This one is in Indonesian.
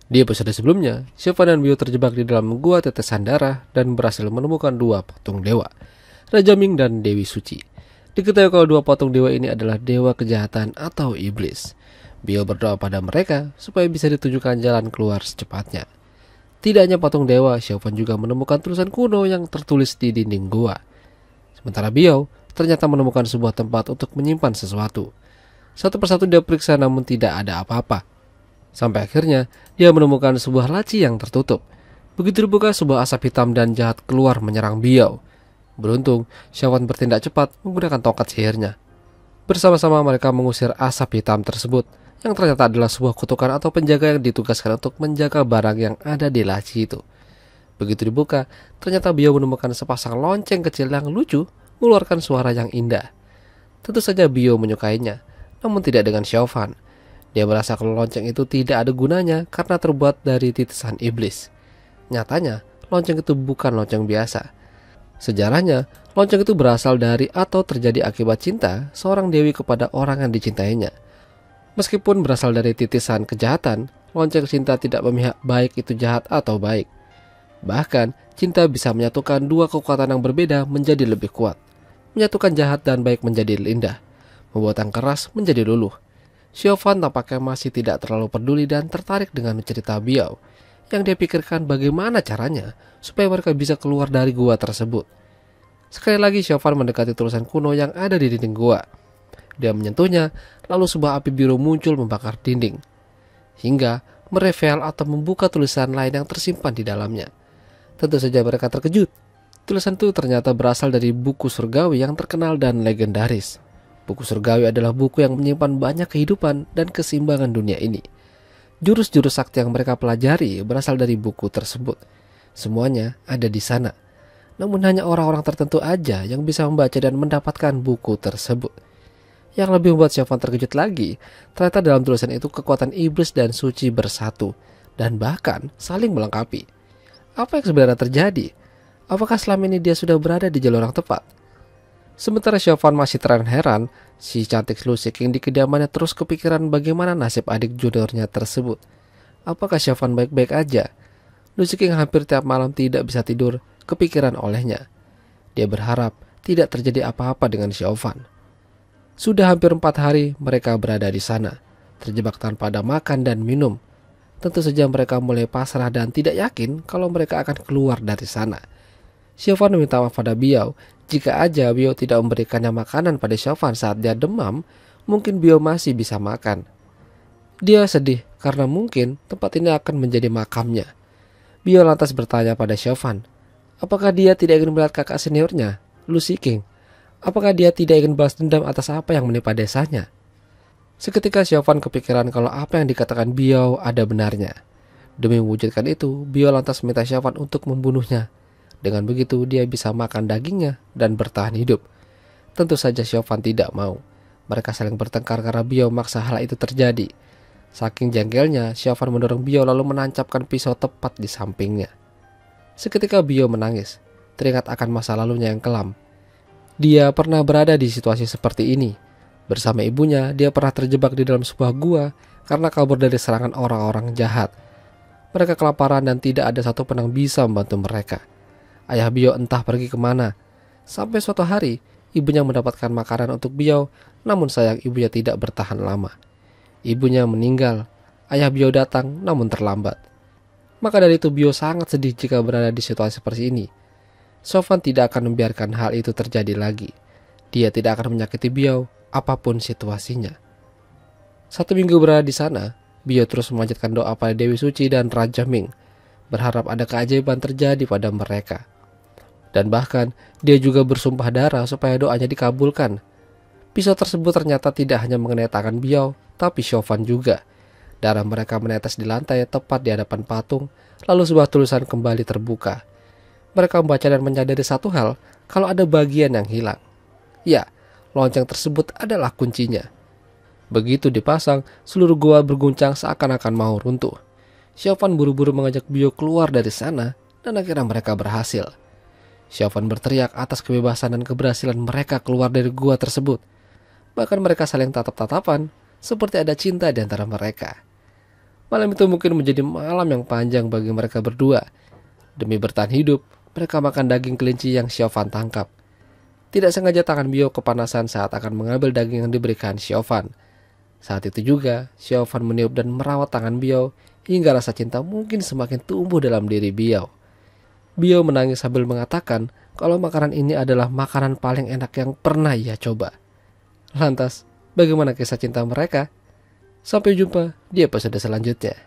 Di episode sebelumnya, Siobhan dan Bio terjebak di dalam gua tetesan darah dan berhasil menemukan dua patung dewa, Raja Ming dan Dewi Suci. Diketahui kalau dua patung dewa ini adalah dewa kejahatan atau iblis. Bio berdoa pada mereka supaya bisa ditunjukkan jalan keluar secepatnya. Tidak hanya patung dewa, Siobhan juga menemukan tulisan kuno yang tertulis di dinding gua. Sementara Bio ternyata menemukan sebuah tempat untuk menyimpan sesuatu. Satu persatu dia periksa namun tidak ada apa-apa. Sampai akhirnya dia menemukan sebuah laci yang tertutup. Begitu dibuka, sebuah asap hitam dan jahat keluar menyerang Biao. Beruntung, Siobhan bertindak cepat menggunakan tongkat sihirnya. Bersama-sama mereka mengusir asap hitam tersebut, yang ternyata adalah sebuah kutukan atau penjaga yang ditugaskan untuk menjaga barang yang ada di laci itu. Begitu dibuka, ternyata Biao menemukan sepasang lonceng kecil yang lucu mengeluarkan suara yang indah. Tentu saja Biao menyukainya, namun tidak dengan Siobhan. Dia merasa kalau lonceng itu tidak ada gunanya karena terbuat dari titisan iblis. Nyatanya, lonceng itu bukan lonceng biasa. Sejarahnya, lonceng itu berasal dari atau terjadi akibat cinta seorang dewi kepada orang yang dicintainya. Meskipun berasal dari titisan kejahatan, lonceng cinta tidak memihak baik itu jahat atau baik. Bahkan, cinta bisa menyatukan dua kekuatan yang berbeda menjadi lebih kuat. Menyatukan jahat dan baik menjadi indah. Membuat yang keras menjadi luluh. Siobhan tampaknya masih tidak terlalu peduli dan tertarik dengan cerita Biao. Yang dia pikirkan bagaimana caranya supaya mereka bisa keluar dari gua tersebut. Sekali lagi Siobhan mendekati tulisan kuno yang ada di dinding gua. Dia menyentuhnya, lalu sebuah api biru muncul membakar dinding. Hingga mereveal atau membuka tulisan lain yang tersimpan di dalamnya. Tentu saja mereka terkejut. Tulisan itu ternyata berasal dari buku surgawi yang terkenal dan legendaris. Buku surgawi adalah buku yang menyimpan banyak kehidupan dan keseimbangan dunia ini. Jurus-jurus sakti yang mereka pelajari berasal dari buku tersebut. Semuanya ada di sana. Namun hanya orang-orang tertentu aja yang bisa membaca dan mendapatkan buku tersebut. Yang lebih membuat Siobhan terkejut lagi, ternyata dalam tulisan itu kekuatan iblis dan suci bersatu, dan bahkan saling melengkapi. Apa yang sebenarnya terjadi? Apakah selama ini dia sudah berada di jalur yang tepat? Sementara Siobhan masih terheran, si cantik Lu Shiqing di kediamannya terus kepikiran bagaimana nasib adik juniornya tersebut. Apakah Siobhan baik-baik aja? Lu Shiqing hampir tiap malam tidak bisa tidur, kepikiran olehnya. Dia berharap tidak terjadi apa-apa dengan Siobhan. Sudah hampir 4 hari mereka berada di sana, terjebak tanpa ada makan dan minum. Tentu saja mereka mulai pasrah dan tidak yakin kalau mereka akan keluar dari sana. Siobhan meminta maaf pada Biao. Jika aja Biao tidak memberikannya makanan pada Siobhan saat dia demam, mungkin Biao masih bisa makan. Dia sedih karena mungkin tempat ini akan menjadi makamnya. Biao lantas bertanya pada Siobhan, apakah dia tidak ingin melihat kakak seniornya, Lu Shiqing? Apakah dia tidak ingin balas dendam atas apa yang menimpa desanya? Seketika Siobhan kepikiran kalau apa yang dikatakan Biao ada benarnya. Demi mewujudkan itu, Biao lantas meminta Siobhan untuk membunuhnya. Dengan begitu dia bisa makan dagingnya dan bertahan hidup. Tentu saja Siobhan tidak mau. Mereka saling bertengkar karena Biao maksa hal itu terjadi. Saking jengkelnya, Siobhan mendorong Biao lalu menancapkan pisau tepat di sampingnya. Seketika Biao menangis, teringat akan masa lalunya yang kelam. Dia pernah berada di situasi seperti ini. Bersama ibunya, dia pernah terjebak di dalam sebuah gua karena kabur dari serangan orang-orang jahat. Mereka kelaparan dan tidak ada satupun yang bisa membantu mereka. Ayah Biao entah pergi kemana. Sampai suatu hari, ibunya mendapatkan makanan untuk Biao, namun sayang ibunya tidak bertahan lama. Ibunya meninggal. Ayah Biao datang, namun terlambat. Maka dari itu Biao sangat sedih jika berada di situasi seperti ini. Siobhan tidak akan membiarkan hal itu terjadi lagi. Dia tidak akan menyakiti Biao, apapun situasinya. 1 minggu berada di sana, Biao terus memanjatkan doa pada Dewi Suci dan Raja Ming, berharap ada keajaiban terjadi pada mereka. Dan bahkan dia juga bersumpah darah supaya doanya dikabulkan. Pisau tersebut ternyata tidak hanya mengenai tangan Biao, tapi Siobhan juga. Darah mereka menetes di lantai tepat di hadapan patung, lalu sebuah tulisan kembali terbuka. Mereka membaca dan menyadari satu hal, kalau ada bagian yang hilang. Ya, lonceng tersebut adalah kuncinya. Begitu dipasang, seluruh gua berguncang seakan-akan mau runtuh. Siobhan buru-buru mengajak Biao keluar dari sana, dan akhirnya mereka berhasil. Siobhan berteriak atas kebebasan dan keberhasilan mereka keluar dari gua tersebut. Bahkan mereka saling tatap-tatapan, seperti ada cinta di antara mereka. Malam itu mungkin menjadi malam yang panjang bagi mereka berdua. Demi bertahan hidup, mereka makan daging kelinci yang Xiaofan tangkap. Tidak sengaja tangan Biao kepanasan saat akan mengambil daging yang diberikan Xiaofan. Saat itu juga, Xiaofan meniup dan merawat tangan Biao hingga rasa cinta mungkin semakin tumbuh dalam diri Biao. Biao menangis sambil mengatakan kalau makanan ini adalah makanan paling enak yang pernah ia coba. Lantas, bagaimana kisah cinta mereka? Sampai jumpa di episode selanjutnya.